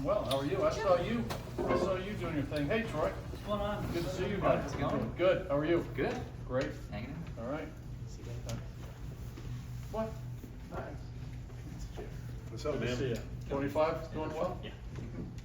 Doing well. How are you? I saw you doing your thing. Hey, Troy. What's going on? Good to see you guys. How's it going? Good. How are you? Good. Great. Hanging in. All right. What? Nice. What's up, Good to man? see you. 25? Doing well? Yeah.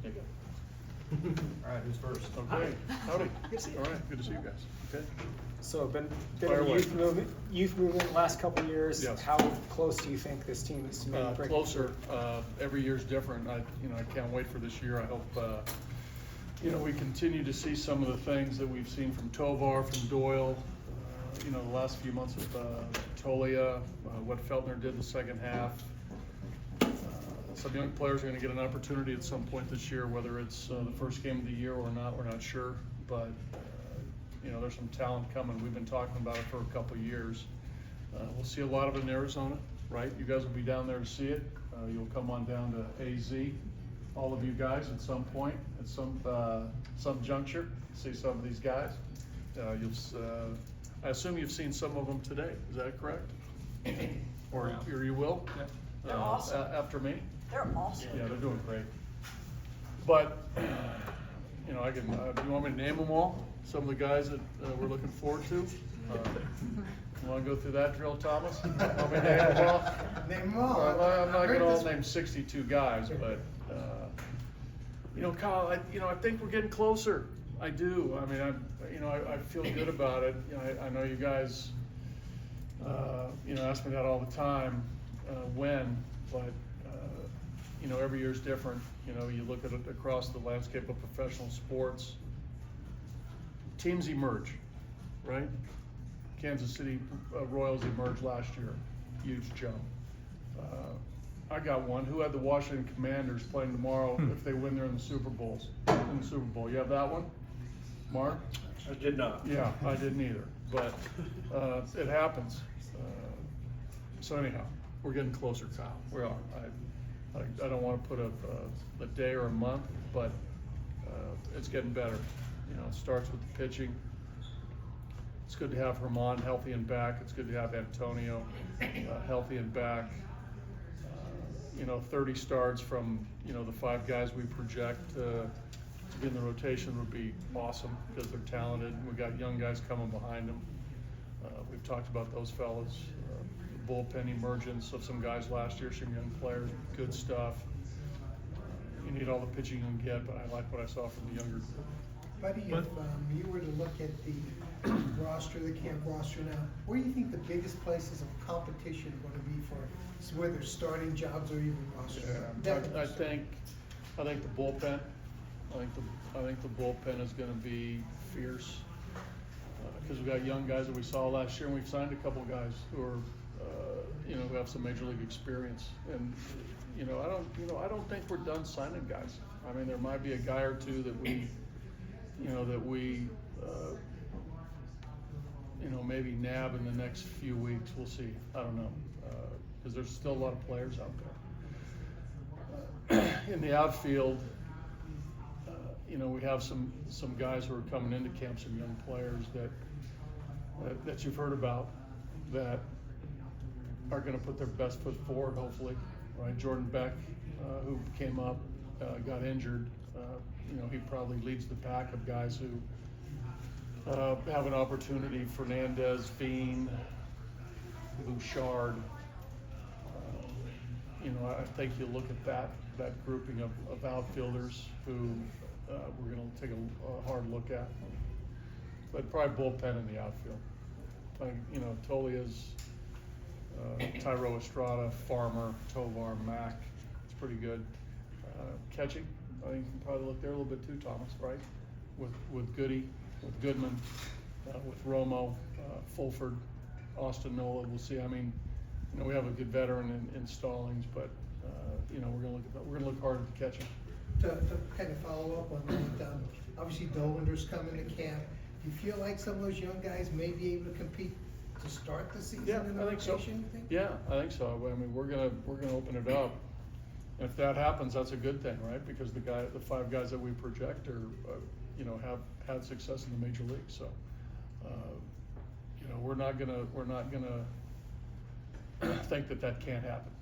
Yeah, good. All right, who's first? Okay. Howdy. Good to see you. All right. Good to see you guys. Okay. So been Fire a away. youth movement the last couple of years. Yes. How close do you think this team is to maybe breaking Closer. Every year's different. I can't wait for this year. I hope, we continue to see some of the things that we've seen from Tovar, from Doyle, the last few months of Tolia, what Feltner did the second half. Some young players are going to get an opportunity at some point this year, whether it's the first game of the year or not, we're not sure. But, there's some talent coming. We've been talking about it for a couple of years. We'll see a lot of it in Arizona, right? You guys will be down there to see it. You'll come on down to AZ, all of you guys at some point, at some juncture, see some of these guys. I assume you've seen some of them today. Is that correct? Or you will? Yeah. They're awesome. After me? They're awesome. Yeah, they're doing great. But, I can, do you want me to name them all? Some of the guys that we're looking forward to? You want to go through that drill, Thomas? Want me to name them all? Name them all. I'm not gonna all name 62 guys, but, Kyle, I think we're getting closer. I do. I mean, I feel good about it. I know you guys, ask me that all the time, but, every year's different. You look at it across the landscape of professional sports. Teams emerge, right? Kansas City Royals emerged last year, huge jump. I got one. Who had the Washington Commanders playing tomorrow if they win there in the Super Bowl? You have that one, Mark? I did not. Yeah, I didn't either, but it happens. So anyhow, we're getting closer, Kyle. We are. I don't want to put a day or a month, but it's getting better. It starts with the pitching. It's good to have Herman healthy and back. It's good to have Antonio healthy and back. 30 starts from the 5 guys we project to be in the rotation would be awesome because they're talented. We got young guys coming behind them. We've talked about those fellas. The bullpen emergence of some guys last year, some young players, good stuff. You need all the pitching you can get, but I like what I saw from the younger group. Buddy, if you were to look at the roster, the camp roster now, where do you think the biggest places of competition are going to be for whether starting jobs or even roster? I think the bullpen. I think the bullpen is going to be fierce because we've got young guys that we saw last year, and we've signed a couple guys who are, who have some major league experience. And I don't think we're done signing guys. I mean, there might be a guy or two that we maybe nab in the next few weeks. We'll see. I don't know, because there's still a lot of players out there. In the outfield, we have some guys who are coming into camp, some young players that you've heard about that are going to put their best foot forward, hopefully. Right, Jordan Beck, who came up, got injured. He probably leads the pack of guys who have an opportunity. Fernandez, Bean, Bouchard. I think you look at that grouping of outfielders who we're going to take a hard look at. But probably bullpen in the outfield. Tolia's, Tyro Estrada, Farmer, Tovar, Mack. It's pretty good. Catching, I think you can probably look there a little bit too, Thomas, right? With Goody, with Goodman, with Romo, Fulford, Austin Nola. We'll see. I mean, we have a good veteran in Stallings, but we're gonna look hard at the catching. To kind of follow up on that, obviously Dolander's coming to camp. Do you feel like some of those young guys may be able to compete to start the season in the I think so. rotation, you think? Yeah, I think so. I mean, we're gonna open it up. And if that happens, that's a good thing, right? Because the 5 guys that we project are, have had success in the major league. So, we're not gonna think that can't happen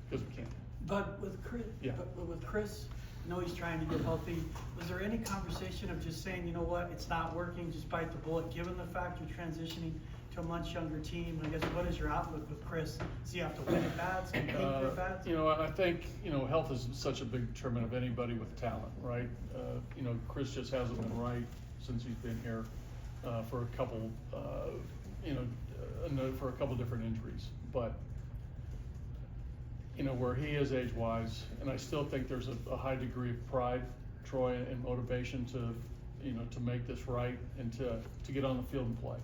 because it can't. But with Chris, Yeah. but with Chris, know he's trying to get healthy. Was there any conversation of just saying, you know what, it's not working, just bite the bullet, given the fact you're transitioning to a much younger team? I guess, what is your outlook with Chris? Does he have to win at bats, compete at bats? You know, I think, you know, health is such a big determinant of anybody with talent, right? You know, Chris just hasn't been right since he's been here for a couple, for a couple different injuries. But, you know, where he is age-wise, and I still think there's a high degree of pride, Troy, and motivation to, you know, to make this right and to get on the field and play.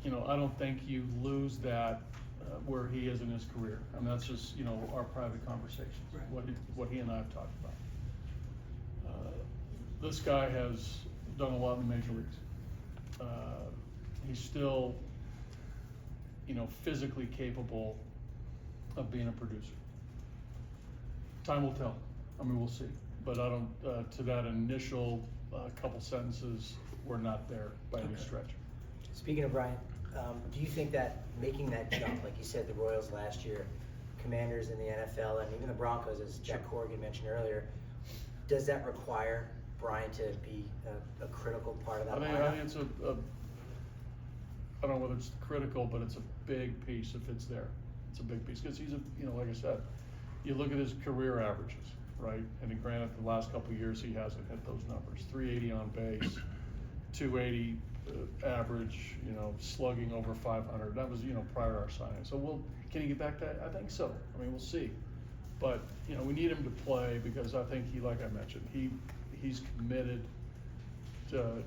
You know, I don't think you lose that where he is in his career. I mean, that's just, you know, our private conversations, Right. what he and I have talked about. This guy has done a lot in the major leagues. He's still, you know, physically capable of being a producer. Time will tell. I mean, we'll see. But I don't, to that initial couple sentences, we're not there by any stretch. Speaking of Brian, do you think that making that jump, like you said, the Royals last year, Commanders in the NFL, and even the Broncos, as Jack Corrigan mentioned earlier, does that require Brian to be a critical part of that I lineup? think it's I don't know whether it's critical, but it's a big piece if it's there. It's a big piece because he's you know, like I said, you look at his career averages, right? And granted, the last couple of years he hasn't hit those numbers. 380 on base, 280 average, you know, slugging over 500. That was, you know, prior to our signing. So can he get back to that? I think so. I mean, we'll see. But, you know, we need him to play because I think he, like I mentioned, he's committed to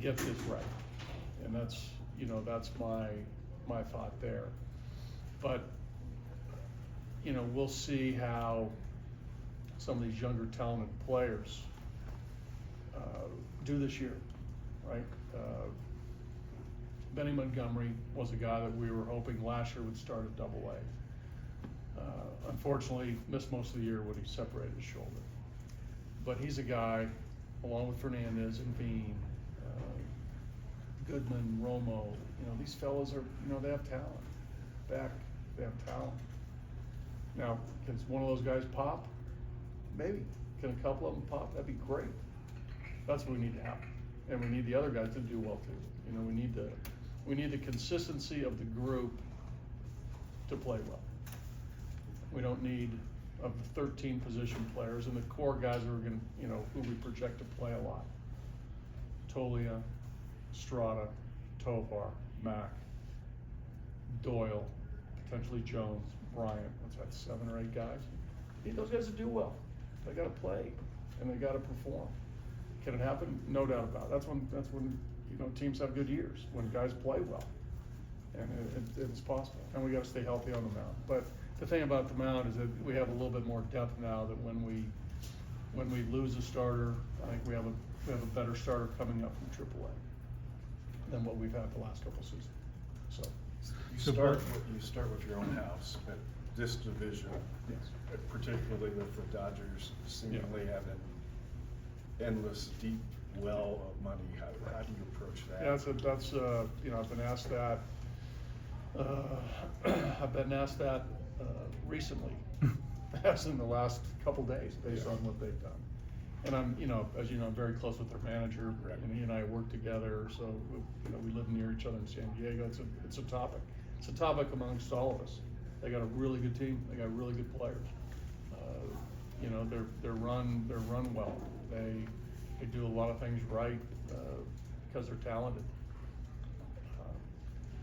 get this right. And that's, you know, that's my thought there. But, you know, we'll see how some of these younger talented players do this year, right? Benny Montgomery was a guy that we were hoping last year would start at Double-A. Unfortunately, missed most of the year when he separated his shoulder. But he's a guy, along with Fernandez and Bean, Goodman, Romo, you know, these fellas are, you know, they have talent. Beck, they have talent. Now, can one of those guys pop? Maybe. Can a couple of them pop? That'd be great. That's what we need to happen. And we need the other guys to do well too. You know, we need the consistency of the group to play well. We don't need, of the 13 position players and the core guys who are going to, you know, who we project to play a lot. Tolia, Strada, Tovar, Mack, Doyle, potentially Jones, Bryant. What's that, 7 or 8 guys? We need those guys to do well. They got to play and they got to perform. Can it happen? No doubt about it. That's when you know, teams have good years, when guys play well, and it's possible. And we got to stay healthy on the mound. But the thing about the mound is that we have a little bit more depth now. That when we lose a starter, I think we have a better starter coming up from AAA than what we've had the last couple seasons. So You start with your own house, but this division, yes. particularly with the Dodgers seemingly have an endless deep well of money. How do you approach that? Yeah, that's you know, I've been asked that. I've been asked that recently, as in the last couple days, based on what they've done. And I'm, you know, as you know, I'm very close with their manager, and he and I work together. So you know, we live near each other in San Diego. It's a topic. It's a topic amongst all of us. They got a really good team. They got really good players. You know, they're run well. They do a lot of things right because they're talented.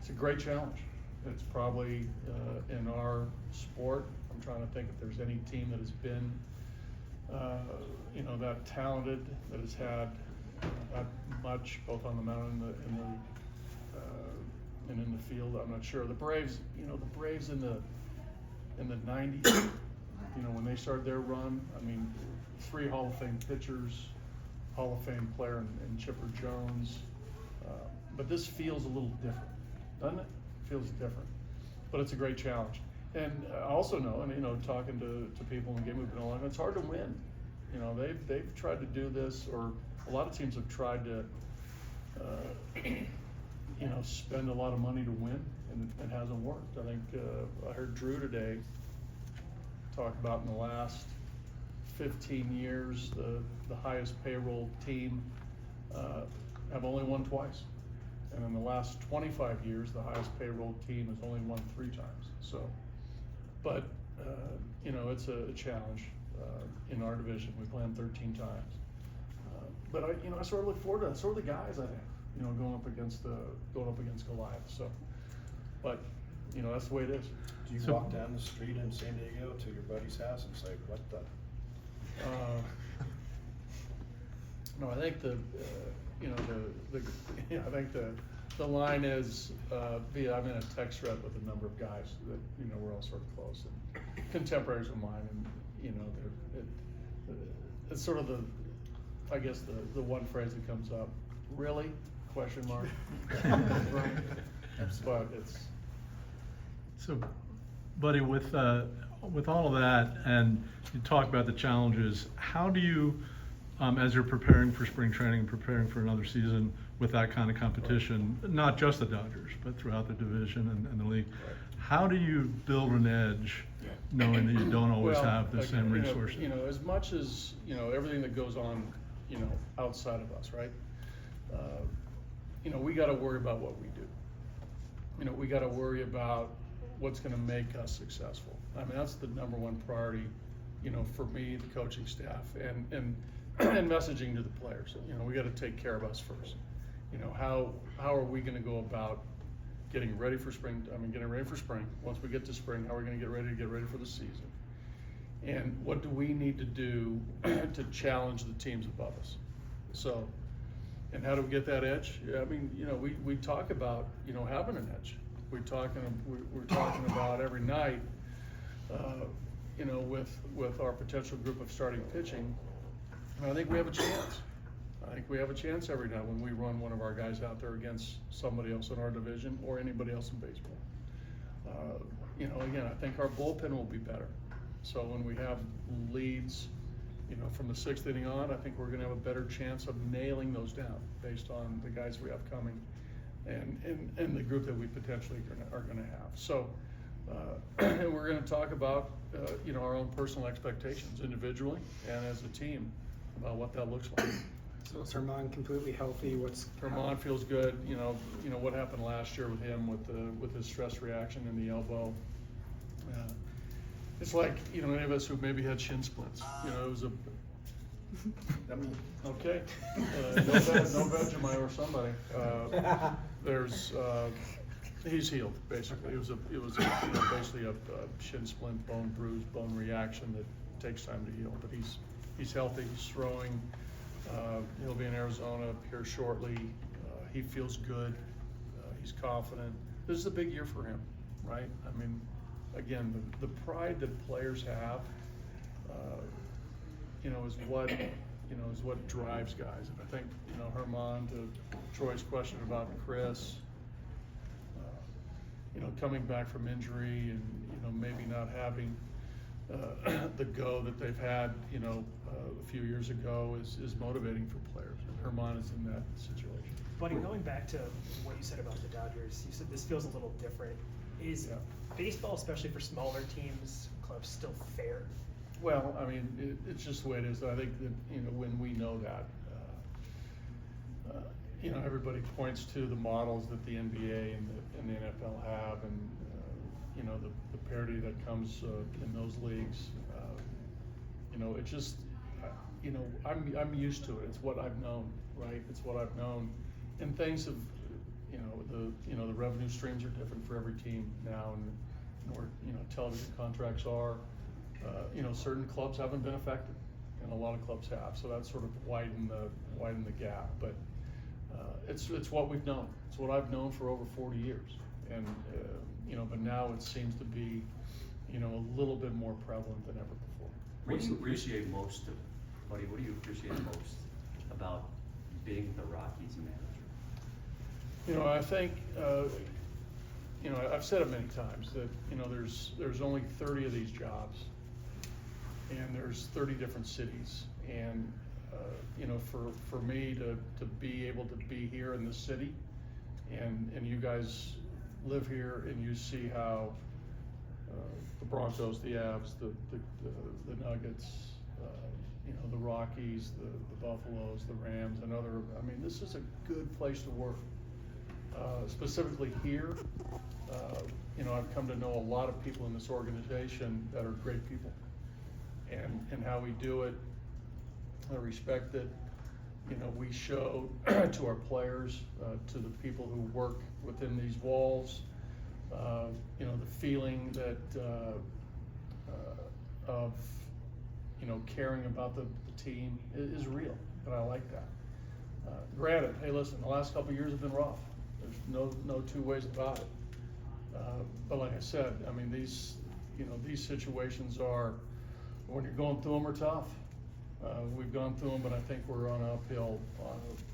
It's a great challenge. It's probably in our sport. I'm trying to think if there's any team that has been, you know, that talented, that has had that much both on the mound and in the field. I'm not sure. The Braves, you know, the Braves in the 90s, you know, when they started their run, I mean, 3 Hall of Fame pitchers, Hall of Fame player in Chipper Jones. But this feels a little different, doesn't it? Feels different, but it's a great challenge. And I also know, and you know, talking to people in the game we've been along, it's hard to win. You know, they've tried to do this, or a lot of teams have tried to, you know, spend a lot of money to win, and it hasn't worked. I think I heard Drew today talk about in the last 15 years, the highest payroll team have only won twice. And in the last 25 years, the highest payroll team has only won 3 times. So, but, you know, it's a challenge in our division. We play them 13 times. But I sort of look forward to that. Sort of the guys, I think, you know, going up against Goliath. So, but, you know, that's the way it is. Do you walk down the street in San Diego to your buddy's house and say, what the? No, I think you know, I think the line is, I'm in a text thread with a number of guys that, you know, we're all sort of close and contemporaries of mine, and, you know, it's sort of I guess the one phrase that comes up, really? Question mark. But it's. So, Buddy, with all of that, and you talk about the challenges, how do you, as you're preparing for spring training and preparing for another season with that kind of competition, not just the Dodgers, but throughout the division and the league, how do you build an edge knowing that you don't always have the same resources? You know, as much as, you know, everything that goes on, you know, outside of us, right? You know, we got to worry about what we do. You know, we got to worry about what's going to make us successful. I mean, that's the number one priority, you know, for me, the coaching staff, and messaging to the players. You know, we got to take care of us first. You know, how are we going to go about getting ready for spring? I mean, getting ready for spring. Once we get to spring, how are we going to get ready for the season? And what do we need to do to challenge the teams above us? So, and how do we get that edge? I mean, you know, we talk about, you know, having an edge. We're talking about every night, you know, with our potential group of starting pitching. And I think we have a chance. I think we have a chance every night when we run one of our guys out there against somebody else in our division or anybody else in baseball. You know, again, I think our bullpen will be better. So when we have leads, you know, from the 6th inning on, I think we're going to have a better chance of nailing those down based on the guys we have coming and the group that we potentially are going to have. So, and we're going to talk about, you know, our own personal expectations individually and as a team about what that looks like. So is Herman completely healthy? Herman feels good. You know what happened last year with him with his stress reaction in the elbow. It's like, you know, any of us who maybe had shin splints. You know, it was okay. No Vegemite or somebody. He's healed basically. It was you know, basically a shin splint, bone bruise, bone reaction that takes time to heal. But he's healthy. He's throwing. He'll be in Arizona here shortly. He feels good. He's confident. This is a big year for him, right? I mean, again, the pride that players have, you know, is what drives guys. And I think, you know, Herman, to Troy's question about Chris, you know, coming back from injury and, you know, maybe not having the go that they've had, you know, a few years ago is motivating for players. And Herman is in that situation. Buddy, going back to what you said about the Dodgers, you said this feels a little different. Is baseball, especially for smaller teams, clubs, still fair? Well, I mean, it's just the way it is. I think that, you know, when we know that, you know, everybody points to the models that the NBA and the NFL have, and you know, the parity that comes in those leagues. You know, it just, you know, I'm used to it. It's what I've known, right? It's what I've known, and things have, you know, the revenue streams are different for every team now, and where, you know, television contracts are. You know, certain clubs haven't been affected, and a lot of clubs have. So that's sort of widened the gap. But it's what we've known. It's what I've known for over 40 years, and you know, but now it seems to be, you know, a little bit more prevalent than ever before. What do you appreciate most, buddy? What do you appreciate most about being the Rockies manager? You know, I think, you know, I've said it many times that, you know, there's only 30 of these jobs, and there's 30 different cities, and you know, for me to be able to be here in this city, and you guys live here, and you see how the Broncos, the Avs, the Nuggets, Rockies, the Buffaloes, the Rams, and other, I mean, this is a good place to work. Specifically here, you know, I've come to know a lot of people in this organization that are great people. And how we do it, I respect it. You know, we show to our players, to the people who work within these walls, you know, the feeling that of, you know, caring about the team is real, and I like that. Granted, hey, listen, the last couple of years have been rough. There's no two ways about it. But like I said, I mean, these, you know, these situations are, when you're going through them, are tough. We've gone through them, but I think we're on an uphill.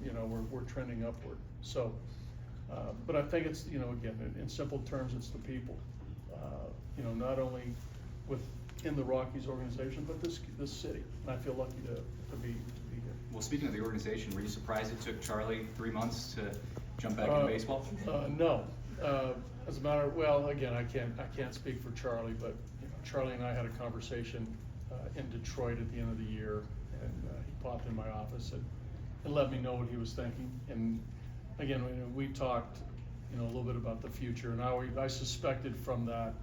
You know, we're trending upward. So, but I think it's, you know, again, in simple terms, it's the people. You know, not only within the Rockies organization, but this city. And I feel lucky to be here. Well, speaking of the organization, were you surprised it took Charlie 3 months to jump back into baseball? No. As a matter of, well, again, I can't speak for Charlie, but you know, Charlie and I had a conversation in Detroit at the end of the year, and he popped in my office and let me know what he was thinking. And again, we talked, you know, a little bit about the future, and I suspected from that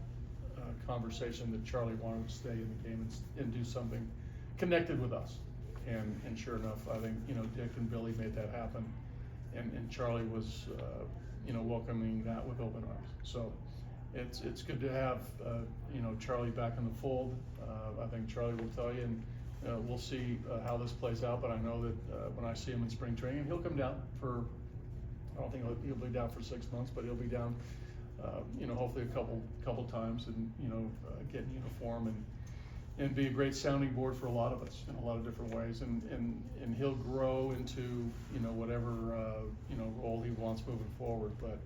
conversation that Charlie wanted to stay in the game and do something connected with us. And sure enough, I think, you know, Dick and Billy made that happen, and Charlie was, you know, welcoming that with open arms. So it's good to have, you know, Charlie back in the fold. I think Charlie will tell you, and we'll see how this plays out, but I know that when I see him in spring training, he'll come down for, I don't think he'll be down for 6 months, but he'll be down, you know, hopefully a couple times, and, you know, get in uniform and be a great sounding board for a lot of us in a lot of different ways, and he'll grow into, you know, whatever, you know, role he wants moving forward. But,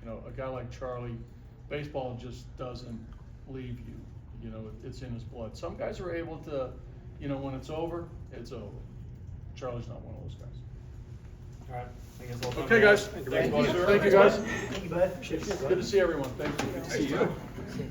you know, a guy like Charlie, baseball just doesn't leave you, you know, it's in his blood. Some guys are able to, you know, when it's over, it's over. Charlie's not one of those guys. All right. I guess we'll Okay, guys. Thank you, Thank buddy. you, guys. Thank you, bud. Appreciate it. Good to see everyone. Thank you. Good to see you.